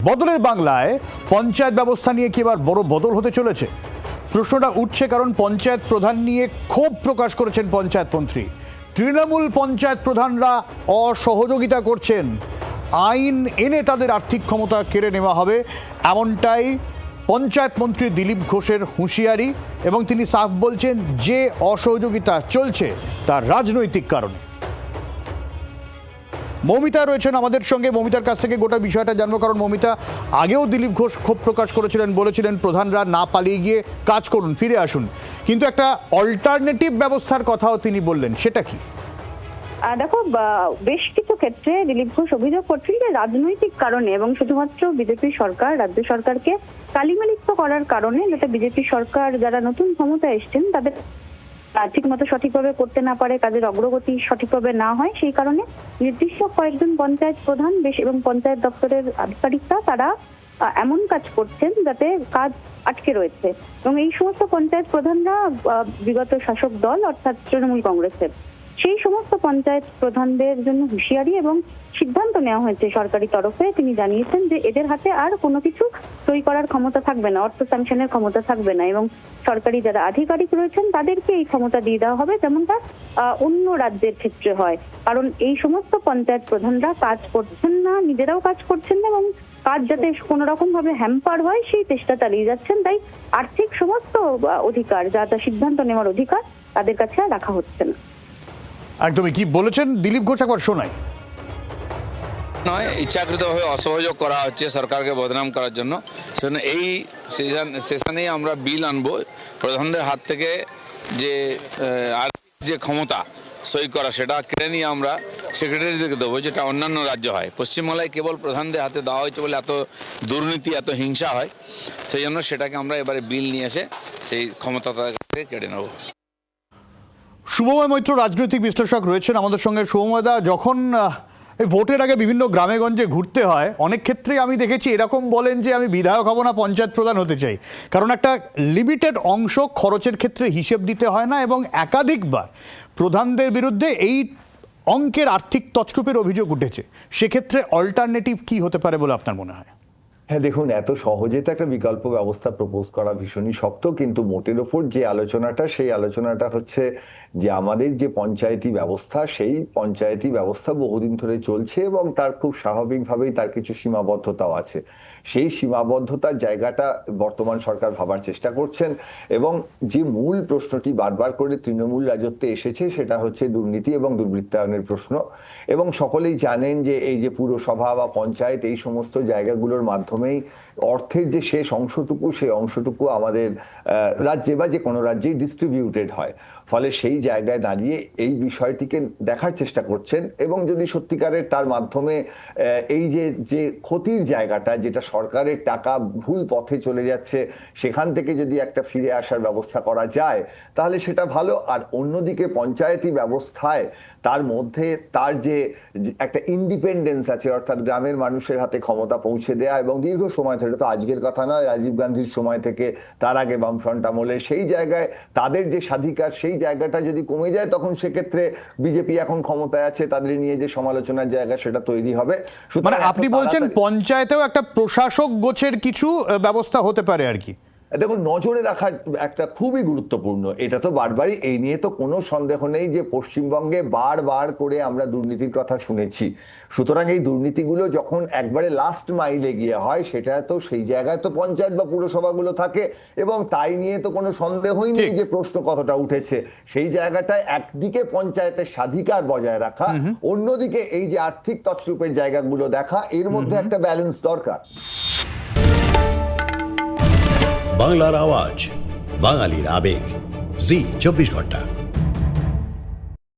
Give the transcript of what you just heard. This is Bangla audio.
বদলের বাংলায় পঞ্চায়েত ব্যবস্থা নিয়ে কি এবার বড় বদল হতে চলেছে? প্রশ্নটা উঠছে কারণ পঞ্চায়েত প্রধান নিয়ে ক্ষোভ প্রকাশ করেছেন পঞ্চায়েত মন্ত্রী। তৃণমূল পঞ্চায়েত প্রধানরা অসহযোগিতা করছেন, আইন এনে তাদের আর্থিক ক্ষমতা কেড়ে নেওয়া হবে, এমনটাই পঞ্চায়েত মন্ত্রী দিলীপ ঘোষের হুঁশিয়ারি। এবং তিনি সাফ বলছেন যে অসহযোগিতা চলছে তার রাজনৈতিক কারণে। মৌমিতা রয়েছেন আমাদের সঙ্গে, মৌমিতার কাছ থেকে গোটা বিষয়টা জানবো, কারণ মৌমিতা, আগেও দিলীপ ঘোষ ক্ষোভ প্রকাশ করেছিলেন, বলেছিলেন প্রধানরা না পালিয়ে গিয়ে কাজ করুন, ফিরে আসুন, কিন্তু একটা অল্টারনেটিভ ব্যবস্থার কথাও তিনি বললেন, সেটা কি? দেখো, বেশ কিছু ক্ষেত্রে দিলীপ ঘোষ অভিযোগ করছেন যে রাজনৈতিক কারণে এবং শুধুমাত্র বিজেপি সরকার রাজ্য সরকারকে কালিমালিপ্ত করার কারণে, যাতে বিজেপি সরকার যারা নতুন ক্ষমতায় এসছেন তাদের ঠিক মতো সঠিকভাবে করতে না পারে, কাজের অগ্রগতি সঠিকভাবে না হয়, সেই কারণে নির্দিষ্ট কয়েকজন পঞ্চায়েত প্রধান এবং পঞ্চায়েত দপ্তরের আধিকারিকরা তারা এমন কাজ করছেন যাতে কাজ আটকে রয়েছে। এবং এই সমস্ত পঞ্চায়েত প্রধানরা বিগত শাসক দল অর্থাৎ তৃণমূল কংগ্রেসের। সেই সমস্ত পঞ্চায়েত প্রধানদের জন্য হুঁশিয়ারি এবং সিদ্ধান্ত নেওয়া হয়েছে সরকারি তরফে। তিনি জানিয়েছেন যে এদের হাতে আর কোনো কিছু সই করার ক্ষমতা থাকবে না, অর্থ স্যাংশনের ক্ষমতা থাকবে না, এবং সরকারি যারা আধিকারিক রয়েছেন তাদেরকে এই ক্ষমতা দিয়ে দেওয়া হবে, যেমনটা অন্য রাজ্যের ক্ষেত্রে হয়। কারণ এই সমস্ত পঞ্চায়েত প্রধানরা কাজ করছেন না, নিজেরাও কাজ করছেন না, এবং কাজ যাতে কোনো রকম ভাবে হ্যাম্পার হয় সেই চেষ্টা চালিয়ে যাচ্ছেন। তাই আর্থিক সমস্ত অধিকার, যা সিদ্ধান্ত নেওয়ার অধিকার, তাদের কাছে আর রাখা হচ্ছে না। একদমই। কি বলেছেন দিলীপ ঘোষ, একবার শোনাই। নয়, ইচ্ছাকৃতভাবে অসহযোগ করা হচ্ছে সরকারকে বদনাম করার জন্য। সেজন্য এই সেশনেই আমরা বিল আনবো, প্রধানদের হাত থেকে যে আর্থিক যে ক্ষমতা সই করা সেটা কেড়ে নিয়ে আমরা সেক্রেটারিদেরকে দেবো, যেটা অন্যান্য রাজ্য হয়। পশ্চিমবাংলায় কেবল প্রধানদের হাতে দেওয়া হয়েছে বলে এত দুর্নীতি, এত হিংসা হয়। সেই জন্য সেটাকে আমরা এবারে বিল নিয়ে এসে সেই ক্ষমতা তাদের থেকে কেড়ে নেব। শুভময় মৈত্র রাজনৈতিক বিশ্লেষক রয়েছেন আমাদের সঙ্গে। শুভময়দা, যখন ভোটের আগে বিভিন্ন গ্রামে গঞ্জে ঘুরতে হয়, অনেক ক্ষেত্রে আমি দেখেছি এরকম বলেন যে আমি বিধায়ক হব না, পঞ্চায়েত প্রধান হতে চাই, কারণ একটা লিমিটেড অংশ খরচের ক্ষেত্রে হিসেব দিতে হয় না, এবং একাধিকবার প্রধানদের বিরুদ্ধে এই অঙ্কের আর্থিক তছরূপের অভিযোগ উঠেছে। সেক্ষেত্রে অল্টারনেটিভ কি হতে পারে বলে আপনার মনে হয়? হ্যাঁ, দেখুন, এত সহজে তো একটা বিকল্প ব্যবস্থা প্রপোজ করা ভীষণই শক্ত, কিন্তু মোটের ওপর যে আলোচনাটা, সেই আলোচনাটা হচ্ছে যে আমাদের যে পঞ্চায়েতি ব্যবস্থা, সেই পঞ্চায়েতি ব্যবস্থা বহুদিন ধরে চলছে এবং তার খুব স্বাভাবিকভাবেই তার কিছু সীমাবদ্ধতাও আছে। সেই সীমাবদ্ধতার জায়গাটা বর্তমান সরকার ভাবার চেষ্টা করছেন, এবং যে মূল প্রশ্নটি বারবার করে তৃণমূল রাজত্বে এসেছে সেটা হচ্ছে দুর্নীতি এবং দুর্বৃত্তায়নের প্রশ্ন। এবং সকলেই জানেন যে এই যে পুরসভা বা পঞ্চায়েত, এই সমস্ত জায়গাগুলোর মাধ্যমেই অর্থের যে শেষ অংশটুকু, সেই অংশটুকু আমাদের রাজ্যে বা যে কোনো রাজ্যেই ডিস্ট্রিবিউটেড হয়। ফলে সেই জায়গায় দাঁড়িয়ে এই বিষয়টিকে দেখার চেষ্টা করছেন, এবং যদি সত্যিকারের তার মাধ্যমে এই যে ক্ষতির জায়গাটা, যেটা সরকারের টাকা ভুল পথে চলে যাচ্ছে, সেখান থেকে যদি একটা ফিরে আসার ব্যবস্থা করা যায় তাহলে সেটা ভালো। আর অন্যদিকে পঞ্চায়েতি ব্যবস্থায় তার মধ্যে তার যে একটা ইন্ডিপেন্ডেন্স আছে, অর্থাৎ গ্রামের মানুষের হাতে ক্ষমতা পৌঁছে দেয়া, এবং দীর্ঘ সময় ধরে, তো আজকের কথা নয়, রাজীব গান্ধীর সময় থেকে তার আগে বামফ্রন্ট আমলে, সেই জায়গায় তাদের যে স্বাধিকার, সেই জায়গাটা যদি কমে যায়, তখন সেক্ষেত্রে বিজেপি এখন ক্ষমতায় আছে, তাদের নিয়ে যে সমালোচনার জায়গা সেটা তৈরি হবে। মানে আপনি বলছেন পঞ্চায়েতেও একটা প্রশাসক গোছের কিছু ব্যবস্থা হতে পারে আর কি? দেখুন, নজরে রাখার একটা খুবই গুরুত্বপূর্ণ, এটা তো বারবারই, এই নিয়ে তো কোনো সন্দেহ নেই যে পশ্চিমবঙ্গে বারবার করে আমরা দুর্নীতির কথা শুনেছি। সুতরাং এই দুর্নীতিগুলো যখন একবারে লাস্ট মাইলে গিয়ে হয়, সেটা তো সেই জায়গায় তো পঞ্চায়েত বা পুরসভাগুলো থাকে, এবং তাই নিয়ে তো কোনো সন্দেহই নেই যে প্রশ্ন কতটা উঠেছে। সেই জায়গাটায় একদিকে পঞ্চায়েতের স্বাধিকার বজায় রাখা, অন্যদিকে এই যে আর্থিক তছরূপের জায়গাগুলো দেখা, এর মধ্যে একটা ব্যালেন্স দরকার। বাংলার আওয়াজ, বাঙালির আবেগ, জি 24 ঘন্টা।